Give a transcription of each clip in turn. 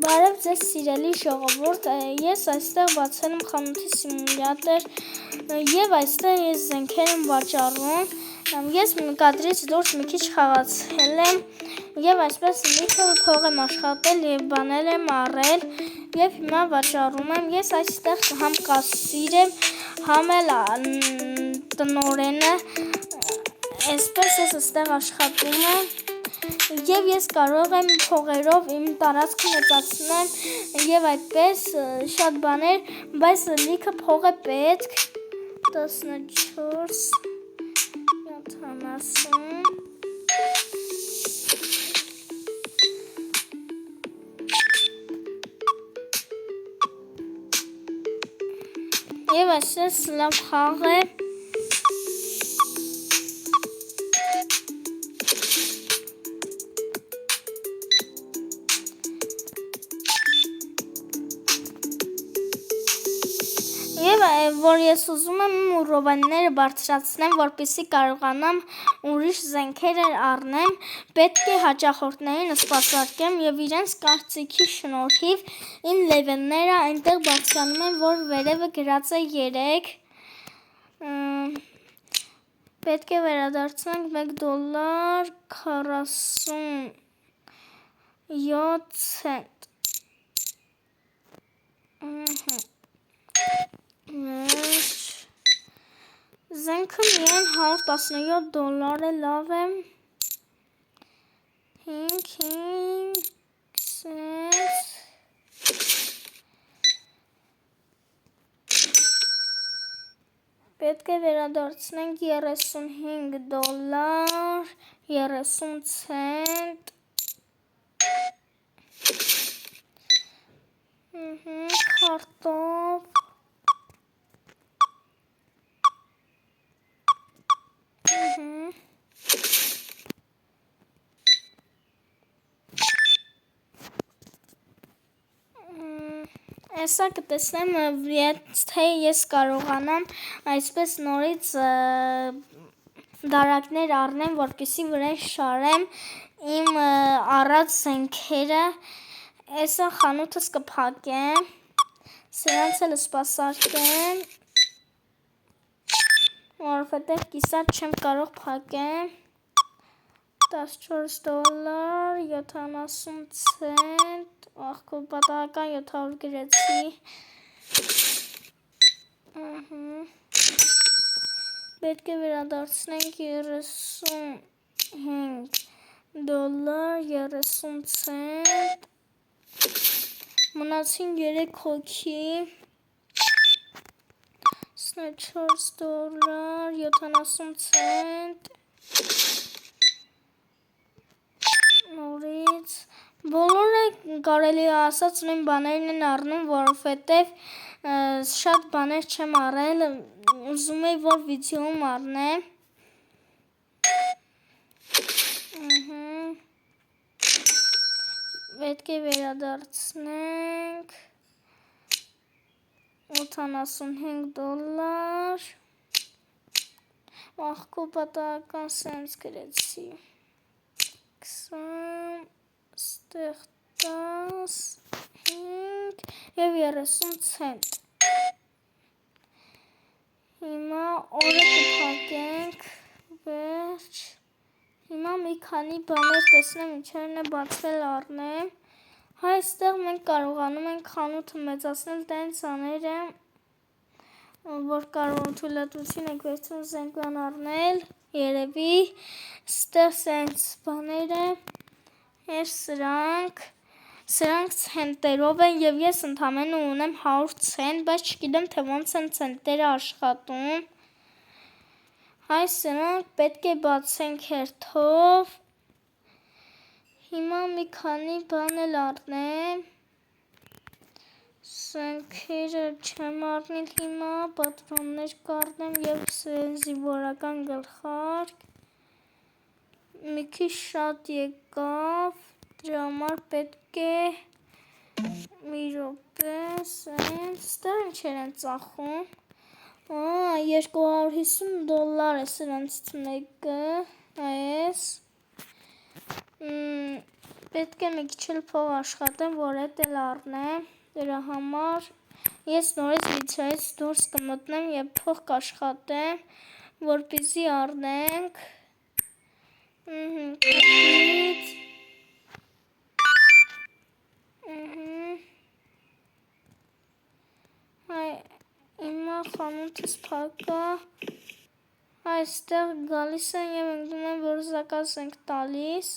Բարև ձեզ սիրելի ժողովուրդ, ես այստեղ բացել եմ խանութի սիմուլյատոր և այստեղ ես զենքեր եմ վաճառում, ես կադրից դուրս մի քիչ խաղացել եմ և այսպես լիքը փող եմ աշխատել և բաներ եմ առել և հիմա վաճառում եմ, ես այստեղ համ կասիր եմ, համ էլ տնօրենը, այսպես ես այստեղ աշխատում եմ և ես կարող եմ փողերով իմ տարածքը մեծացնել և այդպես շատ բաներ, բայց լիքը փող է պետք, 14, 70, և այսպես լավ խաղ է, և որ ես ուզում եմ ուրովանիները բարձրացնեմ, որպեսզի կարողանամ ուրիշ զենքեր առնեմ, պետք է հաճախորդներին սպասարկեմ և իրենց կարծիքի շնորհիվ իմ լևելները այնտեղ բարձրանում են, որ վերևը գրած է 3, պետք է վերադարձնենք $1.47 Զենքը միայն $117 է, լավ է, 5 cents, պետք է վերադարձնենք $35, 30 cent, քարտով, Այսա կտեսնեմ, թե ես կարողանամ այսպես նորից դարակներ առնեմ, որպեսզի վրան շարեմ իմ առած զենքերը, այսա խանութս կփակեմ, սրանց էլ սպասարկեմ, որովհետև կիսատ չեմ կարող փակեմ, $14, 70 cent, աղքո պատահական 700 գրեցի, պետք է վերադարձնենք $35, 30 cent, մնացին 3 հոգի, $14, 70 cent, նորից, բոլորը կարելի է ասած նույն բաներն են առնում, որովհետև շատ բաներ չեմ առել, ուզում էի, որ վիդեոում առնեմ, պետք է վերադարձնենք $85, աղքո պատահական սենց գրեցի, 20, ստեղ 10, 5 և 30 cent, հիմա օրը կփակենք, վերջ, հիմա մի քանի բաներ տեսնեմ ինչերն է բացվել առնեմ, այստեղ մենք կարողանում ենք խանութը մեծացնել, տենց աներ եմ, որ կարող թույլատվություն եք վերցնում զենքան առնել, երևի, ստեղ սենց բաներ է, սրանք ցենտերով են և ես ընդամենը ունեմ 100 ցենտ, բայց չգիտեմ, թե ոնց են ցենտերը աշխատում, սրանք պետք է բացենք հերթով, հիմա մի քանի բան էլ առնեմ, զենքերը չեմ առնել հիմա, պատրոններ կառնեմ և զինվորական գլխարկ, մի քիչ շատ եկավ, դրա համար պետք է մի րոպե, ստեղ ինչեր են ծախում, $250 է սրանցից մեկը, այս, Պետք է մի քիչ էլ փող աշխատեմ, որ էդ էլ առնեմ, դրա համար ես նորից լիցեից դուրս կմտնեմ և փող կաշխատեմ, որպեսզի առնենք, Հիմա խանութս փակա, այստեղ գալիս են և ընկնում են, որ զակաս ենք տալիս,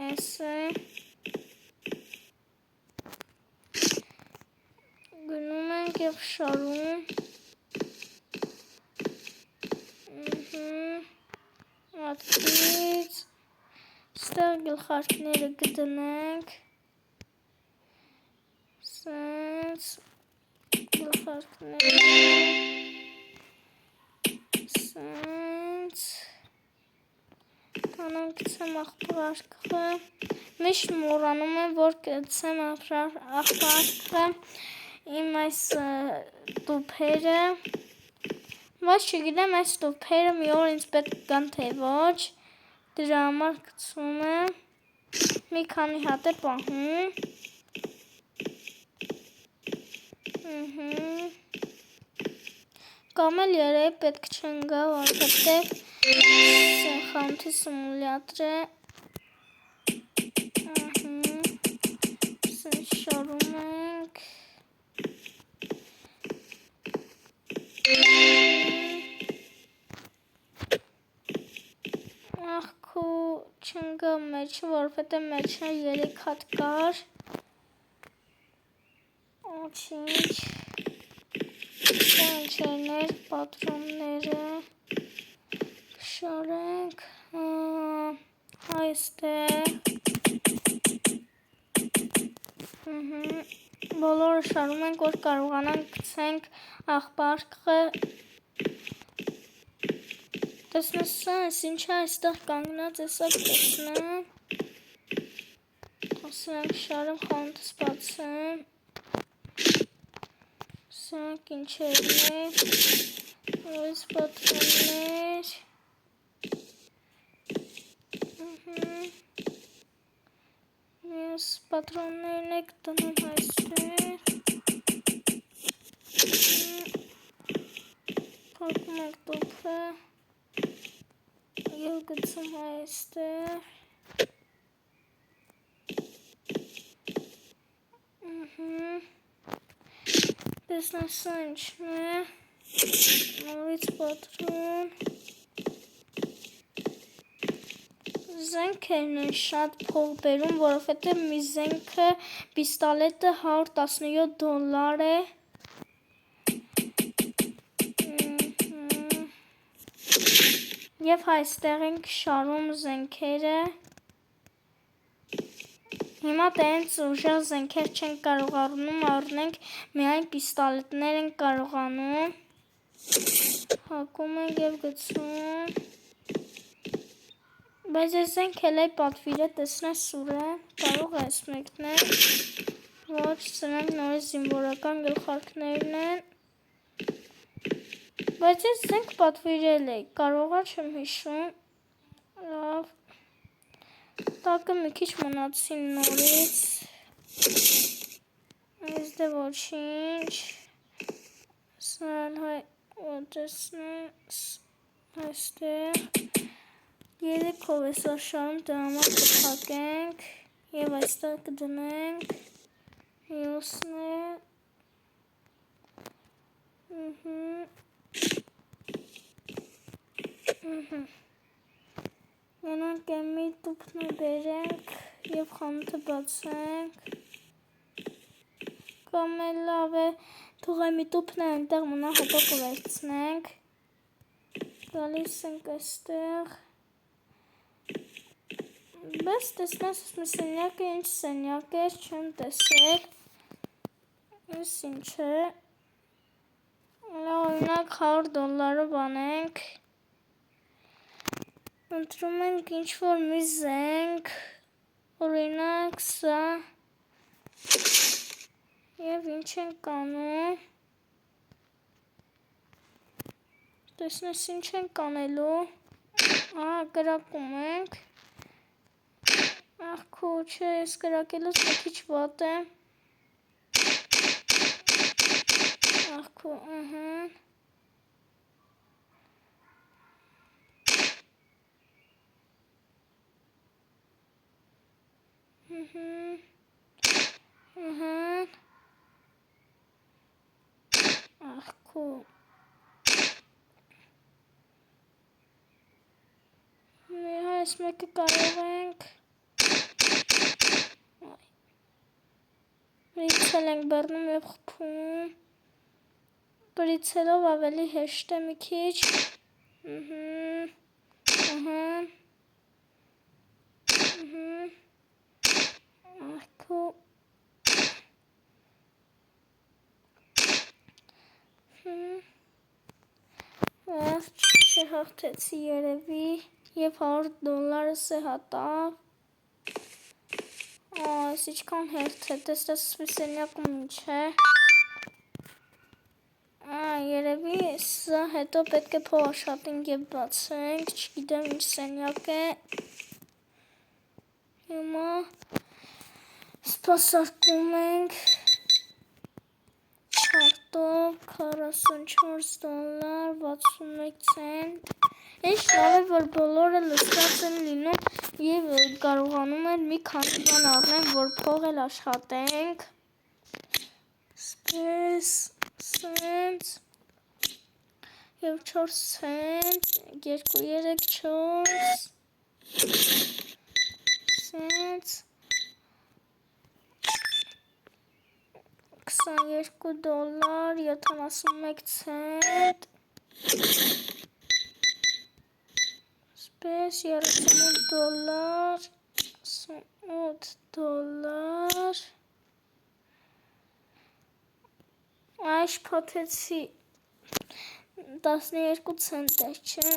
էս է, գնում ենք և շարում, ատքից, ստեղ գլխարկները կդնենք, սենց, գլխարկները, սենց, կանամ կցեմ աղբարքը, միշտ մոռանում եմ, որ կցեմ աղբարքը, իմ այս տուփերը, բայց չգիտեմ այս տուփերը մի օր ինձ պետք կան թե ոչ, դրա համար գցում եմ, մի քանի հատ է պահում, կամ էլ երեկ պետք չեն գա, որովհետև խանութի սիմուլյատոր է, շարում ենք, աղքու չեն գա մեջը, որովհետև մեջը 3 հատ կար, ոչինչ, կանչերներ, պատրոնները, կշարենք, այստեղ, բոլորը շարում ենք, որ կարողանանք գցենք աղբարկը, տեսնես սենց, ինչ է այստեղ կանգնած, եսա կտեսնեմ, ասենք շարեմ, խանութս բացեմ, սրանք ինչերն է, այս պատրոններ, ես պատրոններն եք տնեմ այստեղ, փակում ենք տուփը, և գցում այստեղ, տեսնես սա ինչն է, նորից պատրոն, զենքերն են շատ փող բերում, որովհետև մի զենքը պիստոլետը $117 է, և այստեղ ենք շարում զենքերը, հիմա տենց ուժեղ զենքեր չենք կարող առնենք, միայն պիստոլետներ ենք կարողանում, հակում ենք և գցում, բայց ես զենք էլ է պատվիր է, տեսնես սուր է, կարող ես մեկնել, ոչ սրանք նորից զինվորական գլխարկներն են, բայց ես զենք պատվիրել էի, կարողա չեմ հիշում, լավ, տակը մի քիչ մնացին նորից, այս դե ոչինչ, սան հայ ոտեսնես, այստեղ, 3-ով ես աշարում, դե համար կպակենք, և այստեղ կդնենք, հյուսն է, Գնանք մի տուփն բերենք և խանութը բացենք, կամ էլ լավ է, թող մի տուփն է այնտեղ մնա, հետո կվերցնենք, գալիս ենք այստեղ, բայց տեսնես մի սենյակը ինչ սենյակ էր, չեմ տեսել, ես ինչ է, օրինակ $100 բանենք, ընտրում ենք ինչ-որ մի զենք, օրինակ սա, և ինչ ենք անում, տեսնես ինչ ենք անելու, Կրակում ենք։ Քո չէ, ես կրակելուց մի քիչ վատ եմ։ Քո, քո այս մեկը կարող ենք պրիցել ենք բեռնում և խփում, պրիցելով ավելի հեշտ է մի քիչ, քո չհաղթեցի երևի և $100-ս է հատավ, այս իչքան հերթ է, տեստես սպիսենյակում ինչ է, երևի սա հետո պետք է փող աշխատենք և բացենք, չգիտեմ ինչ սենյակ է, հիմա սպասարկում ենք, չարտով $44, 61 ցենտ, ինչ լավ է, որ բոլորը լսված են լինում և կարողանում են մի քանի բան առնեն, որ փող էլ աշխատենք, սպես, սենց, և 4 ցենտ, 2, 3, 4, սենց, $22, 71 ցենտ, սպես, $38, 28, այս շփոթեցի 12 ցենտ է, չէ,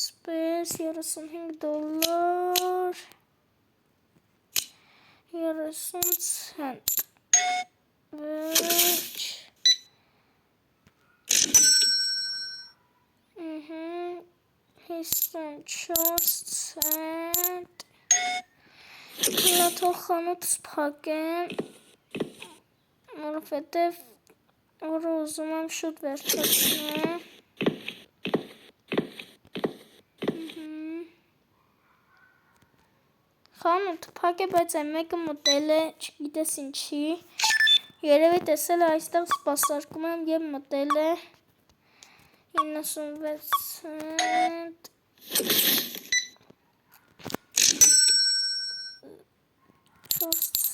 սպես, $35, 30 ցենտ, վերջ, 54 ցենտ, թող խանութս փակեմ, որովհետև որը ուզում եմ շուտ վերջացնեմ, խանութը փակ է, բայց այն մեկը մտել է, չգիտես ինչի, երևի տեսել է այստեղ սպասարկում եմ և մտել է, 96 ցենտ, 4 ցենտ,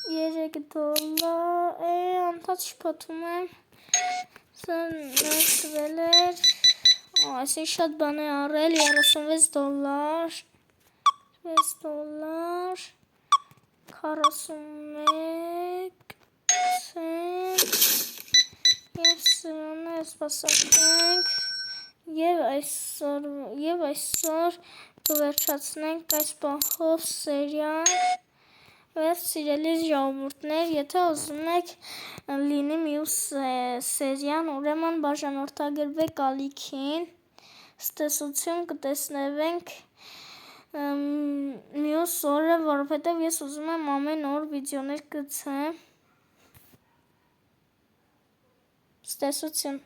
3 $, անդադ շփոթում եմ, սա նստվել էր, այսին շատ բան է առել, $36, 6 $41 ցենտ, և սրանը սպասարկենք, և այսօր կվերջացնենք այս պահով սերիան, Վերջ սիրելի ժողովուրդներ, եթե ուզում եք լինի մյուս սերիան, ուրեմն բաժանորդագրվեք ալիքին, ստեսություն կտեսնվենք մյուս օրը, որովհետև ես ուզում եմ ամեն օր վիդեոներ գցեմ, ստեսություն։